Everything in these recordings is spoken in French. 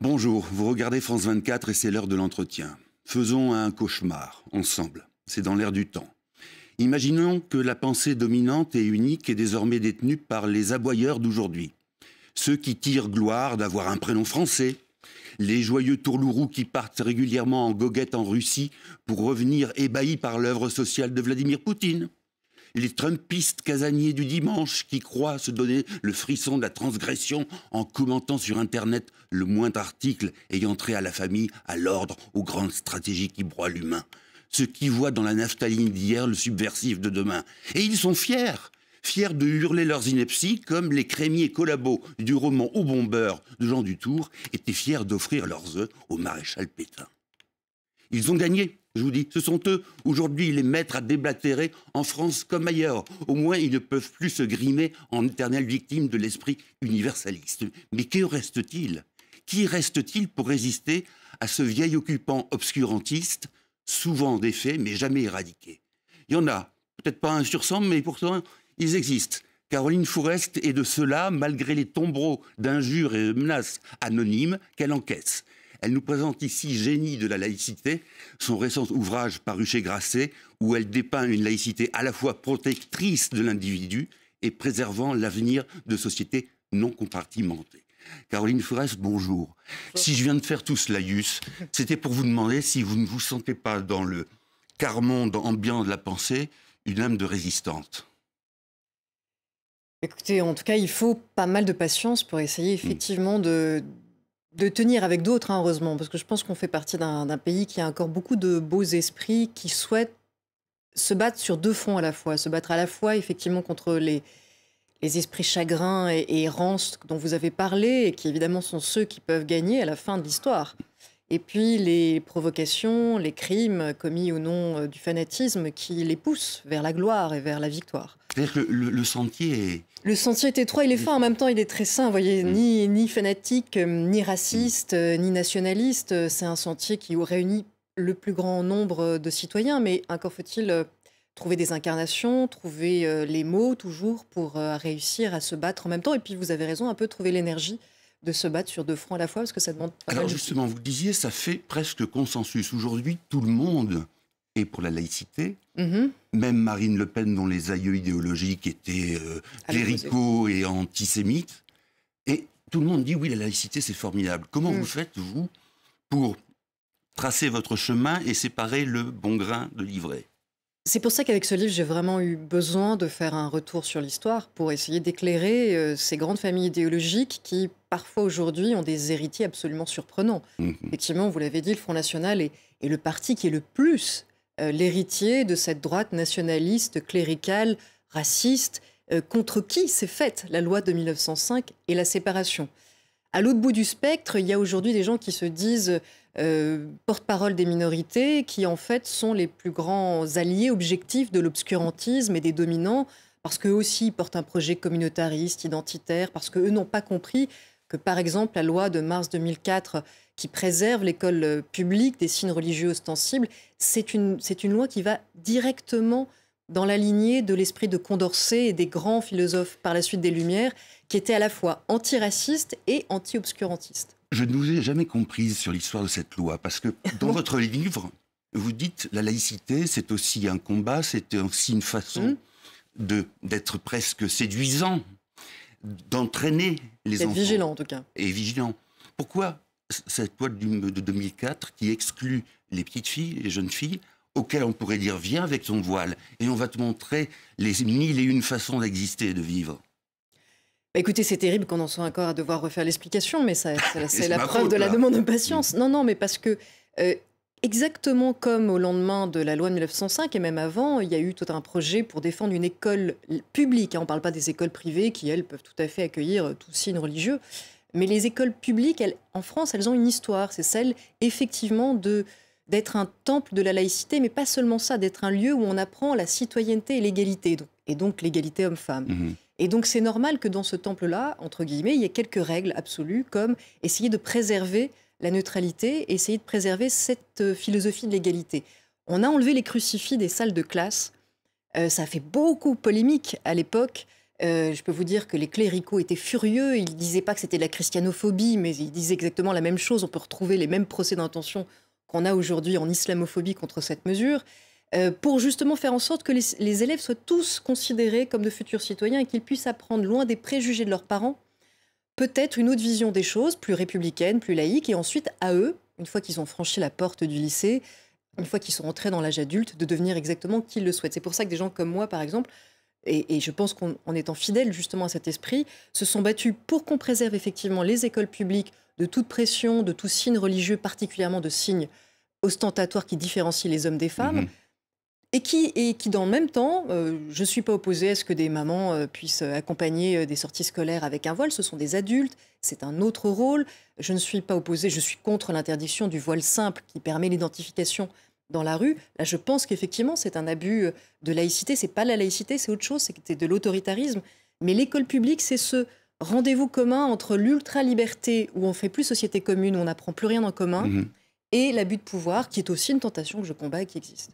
Bonjour, vous regardez France 24 et c'est l'heure de l'entretien. Faisons un cauchemar, ensemble. C'est dans l'air du temps. Imaginons que la pensée dominante et unique est désormais détenue par les aboyeurs d'aujourd'hui. Ceux qui tirent gloire d'avoir un prénom français. Les joyeux tourlourous qui partent régulièrement en goguette en Russie pour revenir ébahis par l'œuvre sociale de Vladimir Poutine. Les trumpistes casaniers du dimanche qui croient se donner le frisson de la transgression en commentant sur Internet le moindre article ayant trait à la famille, à l'ordre, aux grandes stratégies qui broient l'humain. Ceux qui voient dans la naphtaline d'hier le subversif de demain. Et ils sont fiers de hurler leurs inepties comme les crémiers collabos du roman Au bon beurre de Jean Dutour étaient fiers d'offrir leurs œufs au maréchal Pétain. Ils ont gagné, je vous dis. Ce sont eux, aujourd'hui, les maîtres à déblatérer en France comme ailleurs. Au moins, ils ne peuvent plus se grimer en éternelles victimes de l'esprit universaliste. Mais que reste-t-il? Qui reste-t-il pour résister à ce vieil occupant obscurantiste, souvent défait, mais jamais éradiqué? Il y en a, peut-être pas un sur 100, mais pourtant, ils existent. Caroline Fourest est de ceux-là, malgré les tombereaux d'injures et de menaces anonymes qu'elle encaisse. Elle nous présente ici Génie de la laïcité, son récent ouvrage paru chez Grasset, où elle dépeint une laïcité à la fois protectrice de l'individu et préservant l'avenir de sociétés non compartimentées. Caroline Fourest, bonjour. Si je viens de faire tout ce laïus, c'était pour vous demander si vous ne vous sentez pas dans le quart-monde ambiant de la pensée une âme de résistante. Écoutez, en tout cas, il faut pas mal de patience pour essayer effectivement de tenir avec d'autres, hein, heureusement, parce que je pense qu'on fait partie d'un pays qui a encore beaucoup de beaux esprits qui souhaitent se battre sur deux fronts à la fois. Se battre à la fois, effectivement, contre les esprits chagrins et errants dont vous avez parlé, et qui, évidemment, sont ceux qui peuvent gagner à la fin de l'histoire. Et puis, les provocations, les crimes commis au nom du fanatisme qui les poussent vers la gloire et vers la victoire. C'est-à-dire que le sentier est... Le sentier est étroit, il est fin, en même temps il est très sain, vous voyez, ni fanatique, ni raciste, ni nationaliste. C'est un sentier qui réunit le plus grand nombre de citoyens, mais encore faut-il trouver des incarnations, trouver les mots toujours pour réussir à se battre en même temps. Et puis vous avez raison, un peu trouver l'énergie de se battre sur deux fronts à la fois, parce que ça demande pas mal Alors de... justement, vous disiez, ça fait presque consensus. Aujourd'hui, tout le monde est pour la laïcité. Même Marine Le Pen, dont les aïeux idéologiques étaient cléricaux et antisémites. Et tout le monde dit, oui, la laïcité, c'est formidable. Comment vous faites, vous, pour tracer votre chemin et séparer le bon grain de l'ivraie? C'est pour ça qu'avec ce livre, j'ai vraiment eu besoin de faire un retour sur l'histoire pour essayer d'éclairer ces grandes familles idéologiques qui, parfois aujourd'hui, ont des héritiers absolument surprenants. Effectivement, vous l'avez dit, le Front National est le parti qui est le plus l'héritier de cette droite nationaliste, cléricale, raciste, contre qui s'est faite la loi de 1905 et la séparation. À l'autre bout du spectre, il y a aujourd'hui des gens qui se disent porte-parole des minorités, qui en fait sont les plus grands alliés objectifs de l'obscurantisme et des dominants, parce qu'eux aussi portent un projet communautariste, identitaire, parce qu'eux n'ont pas compris que, par exemple, la loi de mars 2004 qui préserve l'école publique des signes religieux ostensibles, c'est une loi qui va directement dans la lignée de l'esprit de Condorcet et des grands philosophes par la suite des Lumières, qui étaient à la fois antiracistes et anti-obscurantistes. Je ne vous ai jamais comprise sur l'histoire de cette loi, parce que dans votre livre, vous dites la laïcité, c'est aussi un combat, c'est aussi une façon d'être presque séduisant, d'entraîner les enfants. Vigilant, en tout cas. Et vigilant. Pourquoi cette loi de 2004 qui exclut les petites filles, les jeunes filles, auxquelles on pourrait dire « viens avec ton voile et on va te montrer les mille et une façons d'exister et de vivre ». Écoutez, c'est terrible qu'on en soit encore à devoir refaire l'explication, mais c'est la preuve de la demande de patience. Non, mais parce que, exactement comme au lendemain de la loi de 1905, et même avant, il y a eu tout un projet pour défendre une école publique. On ne parle pas des écoles privées qui, elles, peuvent tout à fait accueillir tout signe religieux. Mais les écoles publiques, en France, elles ont une histoire. C'est celle, effectivement, d'être un temple de la laïcité, mais pas seulement ça, d'être un lieu où on apprend la citoyenneté et l'égalité, et donc l'égalité homme-femme. Et donc c'est normal que dans ce temple-là, entre guillemets, il y ait quelques règles absolues, comme essayer de préserver la neutralité, essayer de préserver cette philosophie de l'égalité. On a enlevé les crucifix des salles de classe. Ça a fait beaucoup polémique à l'époque. Je peux vous dire que les cléricaux étaient furieux. Ils ne disaient pas que c'était de la christianophobie, mais ils disaient exactement la même chose. On peut retrouver les mêmes procès d'intention qu'on a aujourd'hui en islamophobie contre cette mesure, pour justement faire en sorte que les élèves soient tous considérés comme de futurs citoyens et qu'ils puissent apprendre, loin des préjugés de leurs parents, peut-être une autre vision des choses, plus républicaine, plus laïque, et ensuite à eux, une fois qu'ils ont franchi la porte du lycée, une fois qu'ils sont entrés dans l'âge adulte, de devenir exactement qui ils le souhaitent. C'est pour ça que des gens comme moi, par exemple, et je pense qu'en étant fidèles justement à cet esprit, se sont battus pour qu'on préserve effectivement les écoles publiques de toute pression, de tout signe religieux, particulièrement de signes ostentatoires qui différencient les hommes des femmes, et qui dans le même temps, je ne suis pas opposée à ce que des mamans puissent accompagner des sorties scolaires avec un voile. Ce sont des adultes, c'est un autre rôle. Je ne suis pas opposée, je suis contre l'interdiction du voile simple qui permet l'identification dans la rue. Là, je pense qu'effectivement, c'est un abus de laïcité. C'est pas la laïcité, c'est autre chose, c'est de l'autoritarisme. Mais l'école publique, c'est ce rendez-vous commun entre l'ultra-liberté, où on fait plus société commune, où on n'apprend plus rien en commun, et l'abus de pouvoir, qui est aussi une tentation que je combats et qui existe.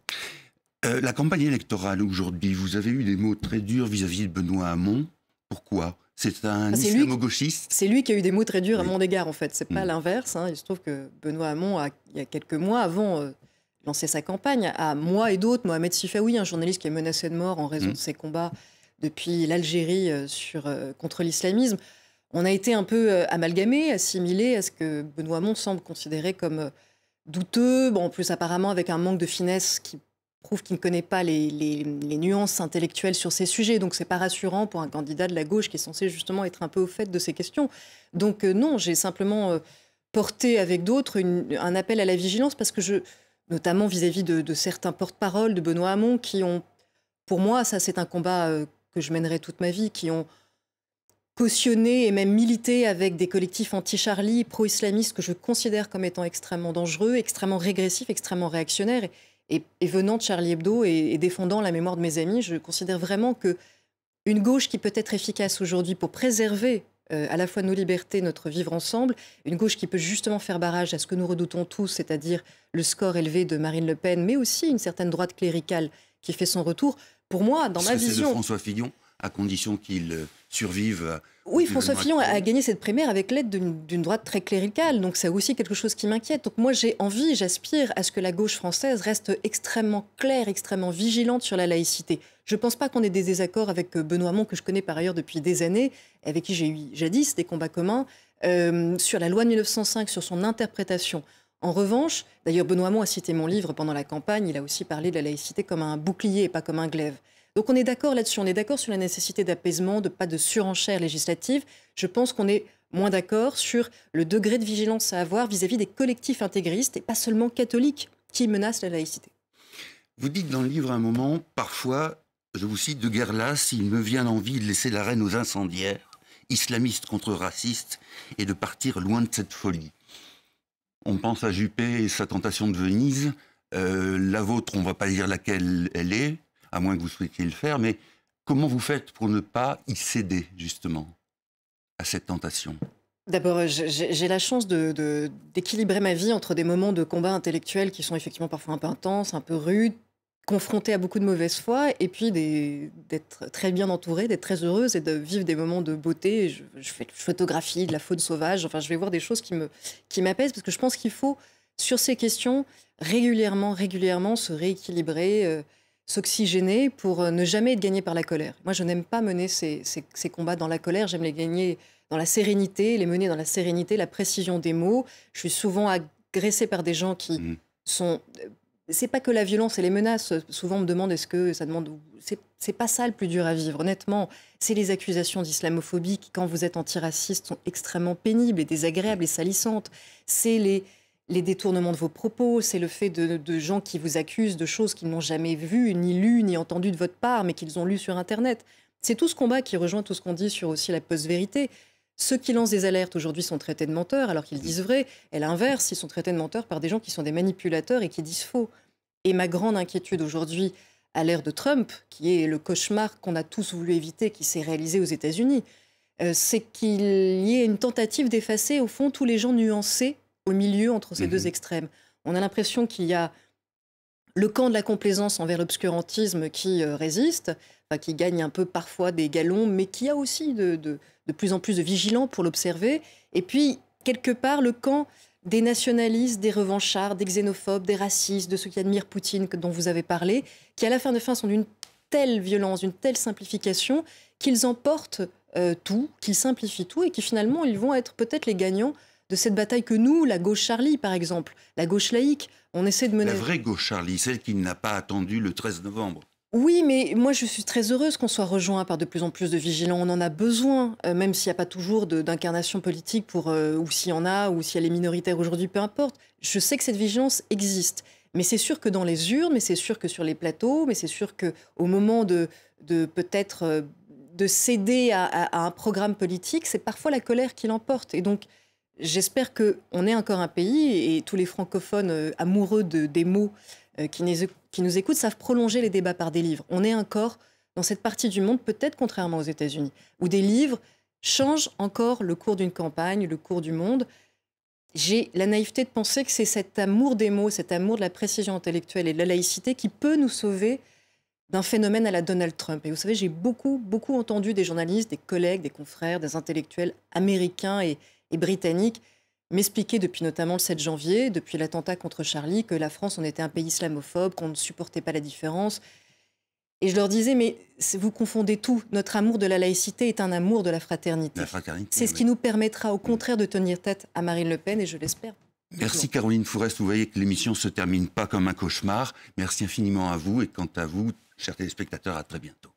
La campagne électorale aujourd'hui, vous avez eu des mots très durs vis-à-vis de Benoît Hamon. Pourquoi? C'est un islamo-gauchiste? C'est lui qui a eu des mots très durs à mon égard, en fait. C'est pas l'inverse. Il se trouve que Benoît Hamon, il y a quelques mois avant lancé sa campagne, à moi et d'autres, Mohamed Sifaoui, un journaliste qui est menacé de mort en raison de ses combats depuis l'Algérie contre l'islamisme. On a été un peu amalgamé, assimilé à ce que Benoît Hamon semble considérer comme douteux, en plus apparemment avec un manque de finesse qui prouve qu'il ne connaît pas les nuances intellectuelles sur ces sujets. Donc, c'est pas rassurant pour un candidat de la gauche qui est censé justement être un peu au fait de ces questions. Donc, non, j'ai simplement porté avec d'autres un appel à la vigilance parce que notamment vis-à-vis de certains porte-parole de Benoît Hamon qui ont, pour moi, ça c'est un combat que je mènerai toute ma vie, qui ont cautionné et même milité avec des collectifs anti-Charlie, pro-islamistes que je considère comme étant extrêmement dangereux, extrêmement régressifs, extrêmement réactionnaires. Et venant de Charlie Hebdo et défendant la mémoire de mes amis, je considère vraiment qu'une gauche qui peut être efficace aujourd'hui pour préserver à la fois nos libertés, notre vivre ensemble, une gauche qui peut justement faire barrage à ce que nous redoutons tous, c'est-à-dire le score élevé de Marine Le Pen, mais aussi une certaine droite cléricale qui fait son retour. Pour moi, dans ma vision... C'est de François Fillon, à condition qu'il survive... Oui, François Fillon a gagné cette primaire avec l'aide d'une droite très cléricale, donc c'est aussi quelque chose qui m'inquiète. Donc moi j'ai envie, j'aspire à ce que la gauche française reste extrêmement claire, extrêmement vigilante sur la laïcité. Je ne pense pas qu'on ait des désaccords avec Benoît Hamon, que je connais par ailleurs depuis des années, avec qui j'ai eu jadis des combats communs, sur la loi de 1905, sur son interprétation. En revanche, d'ailleurs Benoît Hamon a cité mon livre pendant la campagne, il a aussi parlé de la laïcité comme un bouclier et pas comme un glaive. Donc on est d'accord là-dessus, on est d'accord sur la nécessité d'apaisement, pas de surenchère législative. Je pense qu'on est moins d'accord sur le degré de vigilance à avoir vis-à-vis des collectifs intégristes et pas seulement catholiques qui menacent la laïcité. Vous dites dans le livre à un moment, parfois, je vous cite, de guerre lasse, il me vient l'envie de laisser l'arène aux incendiaires, islamistes contre racistes, et de partir loin de cette folie. On pense à Juppé et sa tentation de Venise. La vôtre, on ne va pas dire laquelle elle est, à moins que vous souhaitiez le faire, mais comment vous faites pour ne pas y céder, justement, à cette tentation? D'abord, j'ai la chance d'équilibrer ma vie entre des moments de combat intellectuel qui sont effectivement parfois un peu intenses, un peu rudes, confrontée à beaucoup de mauvaise foi, et puis d'être très bien entourée, d'être très heureuse et de vivre des moments de beauté. Je photographie de la faune sauvage, enfin je vais voir des choses qui m'apaisent, parce que je pense qu'il faut, sur ces questions, régulièrement se rééquilibrer, s'oxygéner pour ne jamais être gagné par la colère. Moi, je n'aime pas mener ces combats dans la colère, j'aime les gagner dans la sérénité, les mener dans la sérénité, la précision des mots. Je suis souvent agressée par des gens qui sont... C'est pas que la violence et les menaces. Souvent, on me demande est-ce que ça demande... C'est pas ça le plus dur à vivre, honnêtement. C'est les accusations d'islamophobie qui, quand vous êtes antiraciste, sont extrêmement pénibles et désagréables et salissantes. C'est les détournements de vos propos, c'est le fait de gens qui vous accusent de choses qu'ils n'ont jamais vues, ni lues, ni entendues de votre part, mais qu'ils ont lues sur Internet. C'est tout ce combat qui rejoint tout ce qu'on dit sur aussi la post-vérité. Ceux qui lancent des alertes aujourd'hui sont traités de menteurs alors qu'ils disent vrai. Et l'inverse, ils sont traités de menteurs par des gens qui sont des manipulateurs et qui disent faux. Et ma grande inquiétude aujourd'hui, à l'ère de Trump, qui est le cauchemar qu'on a tous voulu éviter, qui s'est réalisé aux États-Unis, c'est qu'il y ait une tentative d'effacer, au fond, tous les gens nuancés au milieu entre ces deux extrêmes. On a l'impression qu'il y a le camp de la complaisance envers l'obscurantisme qui résiste, enfin, qui gagne un peu parfois des galons, mais qui a aussi de plus en plus de vigilants pour l'observer. Et puis, quelque part, le camp des nationalistes, des revanchards, des xénophobes, des racistes, de ceux qui admirent Poutine, dont vous avez parlé, qui à la fin de fin sont d'une telle violence, d'une telle simplification, qu'ils emportent tout, qu'ils simplifient tout, et qui finalement, ils vont être peut-être les gagnants de cette bataille que nous, la gauche Charlie, par exemple, la gauche laïque, on essaie de mener. La vraie gauche Charlie, celle qui n'a pas attendu le 13 novembre. Oui, mais moi je suis très heureuse qu'on soit rejoint par de plus en plus de vigilants. On en a besoin, même s'il n'y a pas toujours d'incarnation politique, ou s'il y en a, ou si elle est minoritaire aujourd'hui, peu importe. Je sais que cette vigilance existe. Mais c'est sûr que dans les urnes, mais c'est sûr que sur les plateaux, mais c'est sûr qu'au moment de peut-être de céder à un programme politique, c'est parfois la colère qui l'emporte. Et donc, j'espère qu'on est encore un pays, et tous les francophones amoureux des mots qui nous écoutent savent prolonger les débats par des livres. On est encore dans cette partie du monde, peut-être contrairement aux États-Unis, où des livres changent encore le cours d'une campagne, le cours du monde. J'ai la naïveté de penser que c'est cet amour des mots, cet amour de la précision intellectuelle et de la laïcité qui peut nous sauver d'un phénomène à la Donald Trump. Et vous savez, j'ai beaucoup entendu des journalistes, des collègues, des confrères, des intellectuels américains et britanniques m'expliquer depuis notamment le 7 janvier, depuis l'attentat contre Charlie, que la France, on était un pays islamophobe, qu'on ne supportait pas la différence. Et je leur disais, mais vous confondez tout. Notre amour de la laïcité est un amour de la fraternité. La fraternité, c'est ce qui nous permettra au contraire de tenir tête à Marine Le Pen, et je l'espère. Merci Caroline Fourest. Vous voyez que l'émission ne se termine pas comme un cauchemar. Merci infiniment à vous, et quant à vous, chers téléspectateurs, à très bientôt.